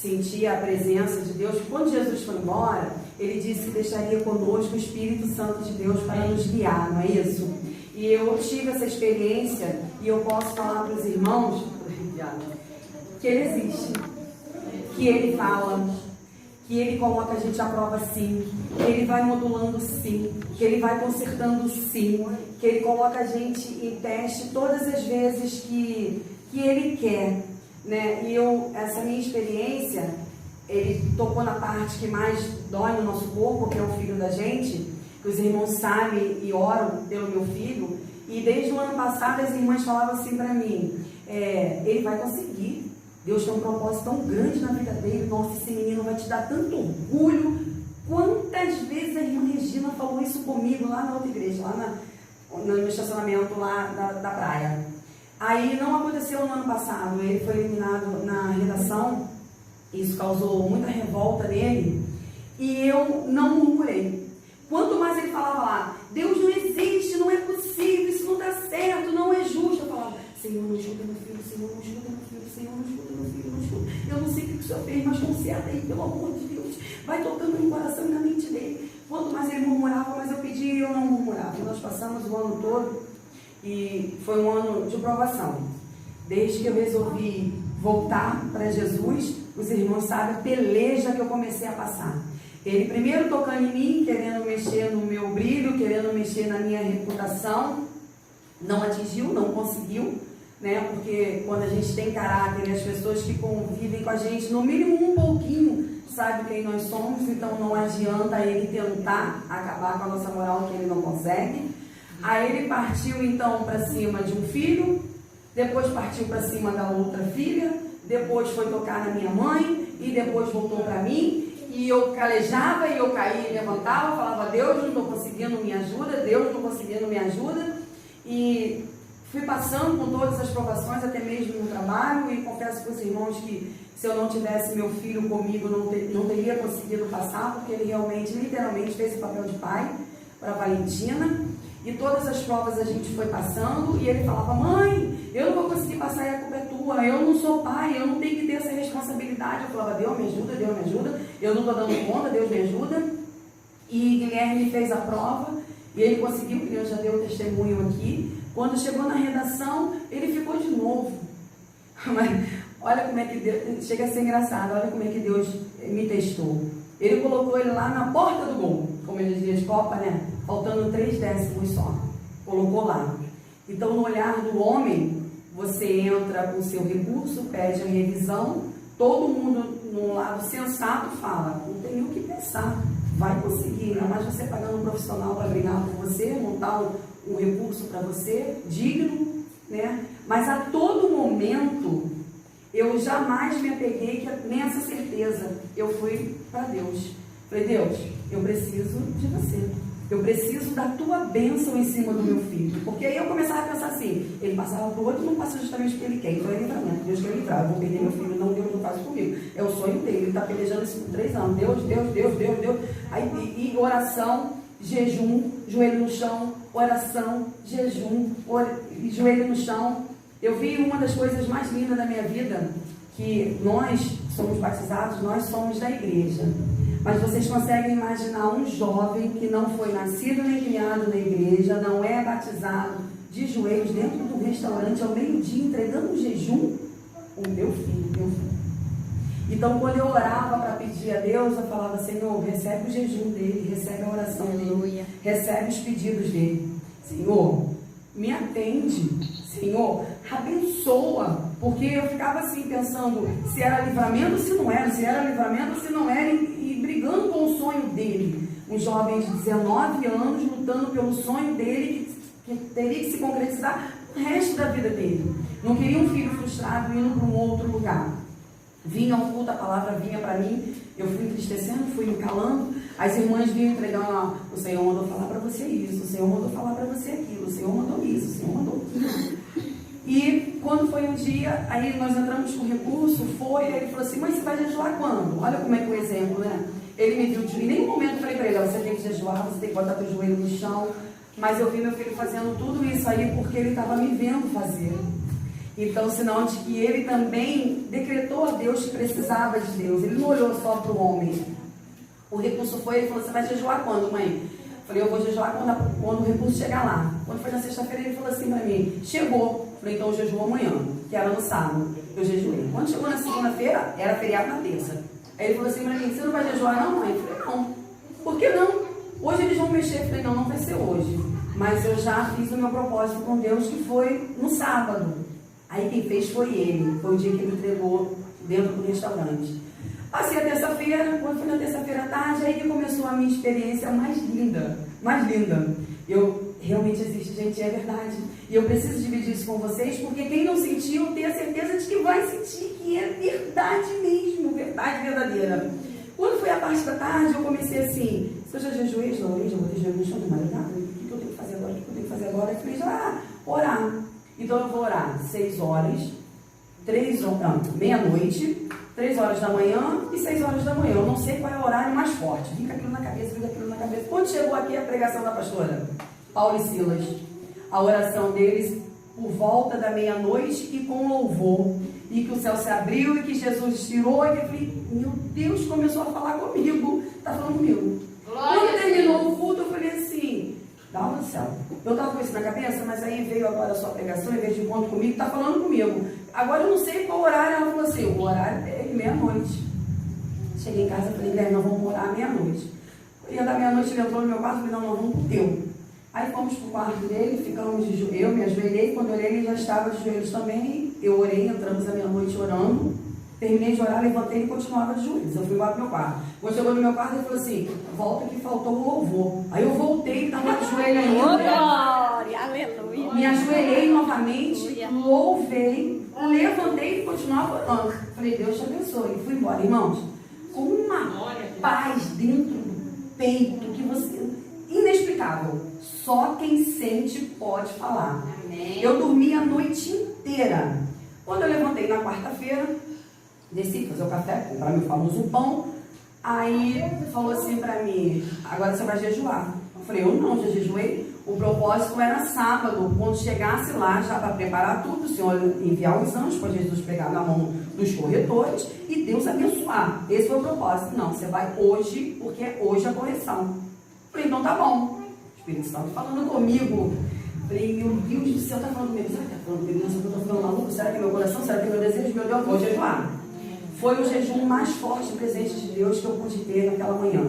sentia a presença de Deus. Quando Jesus foi embora, ele disse que deixaria conosco o Espírito Santo de Deus para nos guiar, não é isso? E eu tive essa experiência e eu posso falar para os irmãos que ele existe, que ele fala, que ele coloca a gente à prova sim, que ele vai modulando sim, que ele vai consertando sim, que ele coloca a gente em teste todas as vezes que ele quer, né? E essa minha experiência, ele tocou na parte que mais dói no nosso corpo, que é o filho da gente, que os irmãos sabem e oram pelo meu filho, e desde o ano passado as irmãs falavam assim para mim, ele vai conseguir, Deus tem um propósito tão grande na vida dele, nossa, esse menino vai te dar tanto orgulho. Quantas vezes a irmã Regina falou isso comigo lá na outra igreja, lá no estacionamento lá da praia. Aí não aconteceu no ano passado, ele foi eliminado na redação, isso causou muita revolta nele, e eu não murmurei. Quanto mais ele falava lá, Deus não existe, não é possível, isso não dá certo, não é justo, eu falava, Senhor, não escuta meu filho, Senhor, não escuta meu filho, Senhor, não escuta meu filho, não escuta. Eu não sei o que o Senhor fez, mas conserta aí, pelo amor de Deus. Vai tocando no coração e na mente dele. Quanto mais ele murmurava, mais eu pedia e eu não murmurava. Nós passamos o ano todo e foi um ano de provação. Desde que eu resolvi voltar para Jesus, os irmãos sabem a peleja que eu comecei a passar. Ele primeiro tocando em mim, querendo mexer no meu brilho, querendo mexer na minha reputação. Não atingiu, não conseguiu, né? Porque quando a gente tem caráter e as pessoas que convivem com a gente, no mínimo um pouquinho, sabe quem nós somos, então não adianta ele tentar acabar com a nossa moral, que ele não consegue. Aí ele partiu então para cima de um filho, depois partiu para cima da outra filha, depois foi tocar na minha mãe e depois voltou para mim. E eu calejava e eu caía e levantava, falava, Deus não estou conseguindo, me ajuda, Deus não estou conseguindo, me ajuda. E fui passando com todas as provações, até mesmo no trabalho, e confesso para os irmãos que se eu não tivesse meu filho comigo, não teria conseguido passar, porque ele realmente, literalmente, fez o papel de pai para a Valentina. E todas as provas a gente foi passando, e ele falava, mãe, eu não vou conseguir passar, e a culpa é tua, eu não sou pai, eu não tenho que ter essa responsabilidade. Eu falava, Deus me ajuda, eu não estou dando conta, Deus me ajuda. E Guilherme fez a prova, e ele conseguiu, que eu já dei o testemunho aqui. Quando chegou na redação, ele ficou de novo. Mas olha como é que Deus, chega a ser engraçado, olha como é que Deus me testou. Ele colocou ele lá na porta do gol, como ele dizia de Copa, né? Faltando 3 décimos só. Colocou lá. Então, no olhar do homem, você entra com o seu recurso, pede a revisão, todo mundo, num lado sensato, fala, não tem o que pensar, vai conseguir, ainda mais você pagando um profissional para brigar por você, montar um recurso para você, digno, né? Mas a todo momento, eu jamais me apeguei nessa certeza. Eu fui para Deus. Falei, Deus, eu preciso de você. Eu preciso da tua bênção em cima do meu filho. Porque aí eu começava a pensar assim, ele passava para o outro, não passa justamente o que ele quer. Então é livramento. Deus quer livrar. Eu vou perder meu filho. Não, Deus não faz comigo. É o sonho dele. Ele está pelejando isso por 3 anos. Deus. Aí, e oração, jejum, joelho no chão, oração, jejum, joelho no chão. Eu vi uma das coisas mais lindas da minha vida, que nós somos batizados, nós somos da igreja. Mas vocês conseguem imaginar um jovem que não foi nascido nem criado na igreja, não é batizado, de joelhos dentro de um restaurante ao meio-dia, entregando um jejum? O meu filho. Então, quando eu orava para pedir a Deus, eu falava, Senhor, recebe o jejum dele, recebe a oração dele, recebe os pedidos dele. Senhor, me atende, Senhor, abençoa, porque eu ficava assim pensando, se era livramento ou se não era, e brigando com o sonho dele. Um jovem de 19 anos lutando pelo sonho dele, que teria que se concretizar o resto da vida dele. Não queria um filho frustrado indo para um outro lugar. Vinha ao culto, a palavra vinha para mim, eu fui entristecendo, fui me calando, as irmãs vinham entregando, o Senhor mandou falar para você isso, o Senhor mandou falar para você aquilo, o Senhor mandou isso, o Senhor mandou aquilo. E quando foi um dia, aí nós entramos com recurso, aí ele falou assim, mas você vai jejuar quando? Olha como é que o exemplo, né? Ele me viu, em nenhum momento eu falei para ele, você tem que jejuar, você tem que botar teu joelho no chão, mas eu vi meu filho fazendo tudo isso aí porque ele estava me vendo fazer. Então, sinal de que ele também decretou a Deus que precisava de Deus. Ele não olhou só para o homem. O recurso foi, ele falou, você vai jejuar quando, mãe? Eu falei, eu vou jejuar quando o recurso chegar lá. Quando foi na sexta-feira, ele falou assim para mim, chegou. Eu falei, então eu jejuo amanhã, que era no sábado. Eu jejuei. Quando chegou na segunda-feira, era feriado na terça. Aí ele falou assim para mim, você não vai jejuar não, mãe? Eu falei, não. Por que não? Hoje eles vão mexer. Eu falei, não, não vai ser hoje. Mas eu já fiz o meu propósito com Deus, que foi no sábado. Aí quem fez foi ele. Foi o dia que ele entregou dentro do restaurante. Passei a terça-feira, quando foi na terça-feira à tarde, aí que começou a minha experiência mais linda. Mais linda. Realmente existe, gente, é verdade. E eu preciso dividir isso com vocês, porque quem não sentiu, tem a certeza de que vai sentir, que é verdade mesmo, verdade verdadeira. Quando foi a parte da tarde, eu comecei assim, se eu já jejuei, já vou ter jejuei no chão de madrugada, o que eu tenho que fazer agora? O que eu tenho que fazer agora? Eu falei, orar. Então eu vou orar 6 horas, meia-noite, 3 horas da manhã e 6 horas da manhã. Eu não sei qual é o horário mais forte. Fica aquilo na cabeça, fica aquilo na cabeça. Quando chegou aqui a pregação da pastora Paulo e Silas, a oração deles por volta da meia-noite e com louvor. E que o céu se abriu e que Jesus tirou. E eu falei, meu Deus, começou a falar comigo. Está falando comigo. Quando terminou o culto, eu falei assim, dá no céu. Eu estava com isso na cabeça, mas aí veio agora a sua pregação, em vez de encontro comigo, está falando comigo. Agora eu não sei qual horário. Ela falou assim, o horário é meia-noite. Cheguei em casa e falei, Guilherme, nós vamos orar à meia-noite. Ia da meia-noite, ele entrou no meu quarto e falei, não, nós vamos pro teu. Aí fomos pro quarto dele, ficamos de joelho, eu me ajoelhei, quando eu olhei ele já estava de joelhos também, eu orei, entramos à meia-noite orando, terminei de orar, levantei e continuava de joelhos, eu fui embora pro meu quarto. Quando chegou no meu quarto, ele falou assim, volta que faltou o louvor. Aí eu voltei, estava de joelho ainda. Glória, aleluia. Me ajoelhei novamente, louvei, levantei e continuava orando. Falei, Deus te abençoe, e fui embora, irmãos, com uma paz dentro do peito, que você, inexplicável. Só quem sente pode falar. Amém. Eu dormi a noite inteira. Quando eu levantei na quarta-feira, desci fazer o café, comprar meu famoso pão. Aí falou assim pra mim, agora você vai jejuar. Eu falei, eu não, já jejuei. O propósito era sábado, quando chegasse lá, já para preparar tudo, o Senhor enviar os anjos, para Jesus pegar na mão dos corretores e Deus abençoar. Esse foi o propósito. Não, você vai hoje, porque é hoje a correção. Eu falei, então tá bom. Espírito Santo falando comigo. Falei, meu Deus do céu, tá falando comigo. Será que tá falando comigo? Será que eu tô ficando maluco? Será que é meu coração? Será que é meu desejo? Meu Deus, eu vou jejuar. Foi o jejum mais forte presente de Deus que eu pude ter naquela manhã.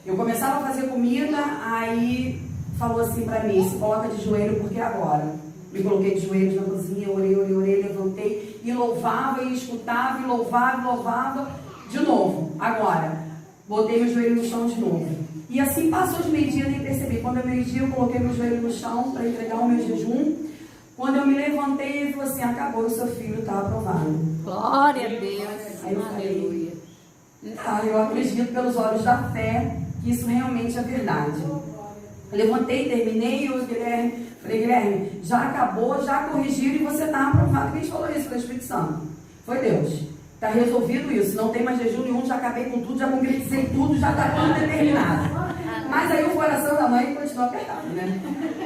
Eu começava a fazer comida, aí falou assim pra mim, se coloca de joelho porque é agora. Me coloquei de joelhos na cozinha, orei, levantei e louvava e escutava e louvava de novo. Agora, botei meu joelho no chão de novo. E assim passou de meio-dia, nem percebi. Quando é meio-dia, eu coloquei meu joelho no chão para entregar o meu jejum. Quando eu me levantei, ele falou assim, acabou, o seu filho está aprovado. Glória a Deus. Aí eu falei, eu acredito pelos olhos da fé que isso realmente é verdade. Eu levantei, terminei, eu falei, Guilherme, já acabou, já corrigiram e você está aprovado. Quem falou isso? Foi o Espírito Santo. Foi Deus. Está resolvido isso, não tem mais jejum nenhum, já acabei com tudo, já concretizei tudo, já está tudo determinado. Mas aí o coração da mãe continua apertado, né?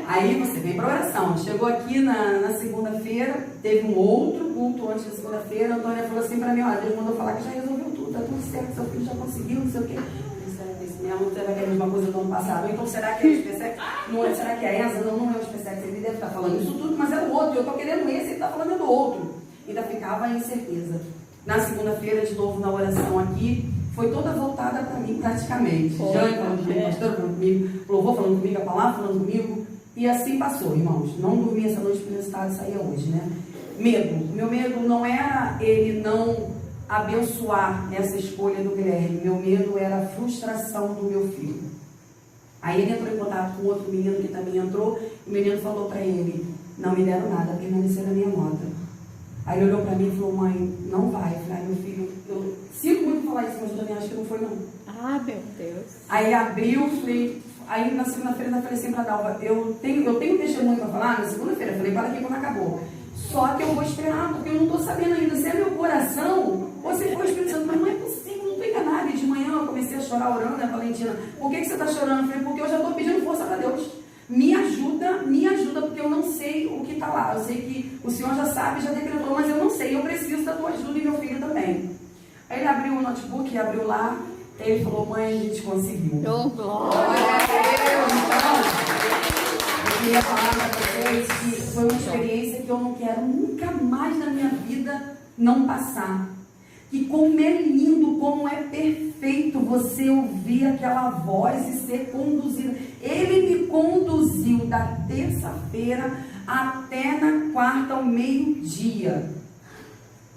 Aí você vem para oração. Chegou aqui na segunda-feira, teve um outro culto antes da segunda-feira, a Antônia falou assim para mim, olha, Deus mandou falar que já resolveu tudo, está tudo certo, seu filho já conseguiu, não sei o quê. Será que esse mesmo será que é a mesma coisa do ano passado? Então será que é o SpaceX? Não é, será que é essa? Não é o SpaceX, ele deve estar falando isso tudo, mas é o outro, eu estou querendo esse, ele está falando do outro. Ainda ficava a incerteza. Na segunda-feira, de novo, na oração aqui, foi toda voltada para mim, praticamente. Jane falando comigo, pastor falando comigo, louvor falando comigo, a palavra falando comigo. E assim passou, irmãos. Não dormi essa noite porque o resultado saía hoje, né? Medo. Meu medo não era ele não abençoar essa escolha do Guilherme. Meu medo era a frustração do meu filho. Aí ele entrou em contato com outro menino que também entrou. O menino falou para ele, não me deram nada, permanecer na minha moto. Aí ele olhou para mim e falou, mãe, não vai. Eu falei, meu filho, eu sinto muito falar isso, mas eu também acho que não foi não. Ah, meu Deus. Aí abriu, falei, aí na segunda-feira eu falei assim para a Dalva, eu tenho testemunho para falar, na segunda-feira, eu falei, para aqui quando acabou. Só que eu vou esperar, porque eu não estou sabendo ainda se é meu coração ou se foi o Espírito Santo, mas não é possível, não estou enganada. E de manhã eu comecei a chorar orando, né, Valentina? Por que você está chorando? Eu falei, porque eu já estou pedindo força para Deus. Me ajuda, porque eu não sei o que está lá. Eu sei que o Senhor já sabe, já decretou, mas eu não sei, eu preciso da tua ajuda e meu filho também. Aí ele abriu o notebook, abriu lá, ele falou, mãe, a gente conseguiu. Oh, glória! Eu queria falar para vocês que foi uma experiência que eu não quero nunca mais na minha vida não passar. E como é lindo, como é perfeito você ouvir aquela voz e ser conduzido. Ele me conduziu da terça-feira até na quarta ao meio-dia.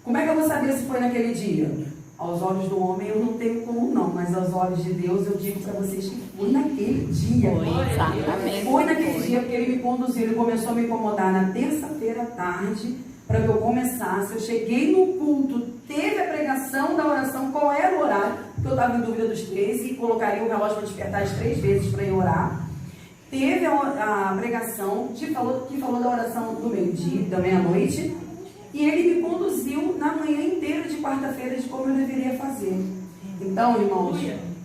Como é que eu vou saber se foi naquele dia? Aos olhos do homem eu não tenho como não, mas aos olhos de Deus eu digo para vocês que foi naquele dia. Foi, exatamente. Foi naquele dia porque ele me conduziu, ele começou a me incomodar na terça-feira à tarde, para que eu começasse. Eu cheguei no culto, teve a pregação da oração, qual era o horário? Porque eu estava em dúvida dos 13 e colocaria o relógio para despertar as 3 vezes para ir orar. Teve a pregação que falou da oração do meio-dia, da meia-noite. E ele me conduziu na manhã inteira de quarta-feira de como eu deveria fazer. Então, irmãos,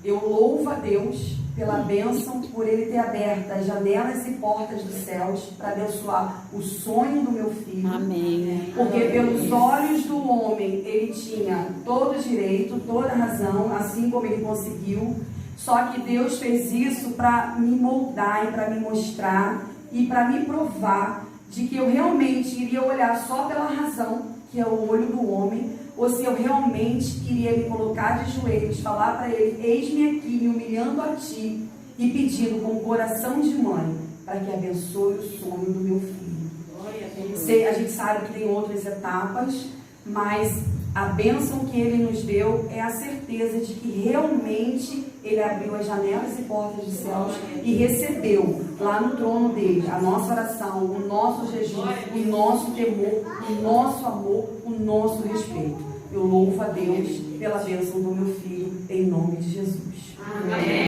eu louvo a Deus pela bênção, por ele ter aberto as janelas e portas dos céus para abençoar o sonho do meu filho. Amém. Porque pelos olhos do homem ele tinha todo direito, toda razão, assim como ele conseguiu. Só que Deus fez isso para me moldar e para me mostrar e para me provar de que eu realmente iria olhar só pela razão, que é o olho do homem, ou se eu realmente iria me colocar de joelhos, falar para ele, eis-me aqui, me humilhando a ti, e pedindo com o coração de mãe, para que abençoe o sonho do meu filho. A gente sabe que tem outras etapas, mas a bênção que ele nos deu é a certeza de que realmente ele abriu as janelas e portas dos céus e recebeu lá no trono dele a nossa oração, o nosso jejum, o nosso temor, o nosso amor, o nosso respeito. Eu louvo a Deus pela bênção do meu filho, em nome de Jesus. Amém.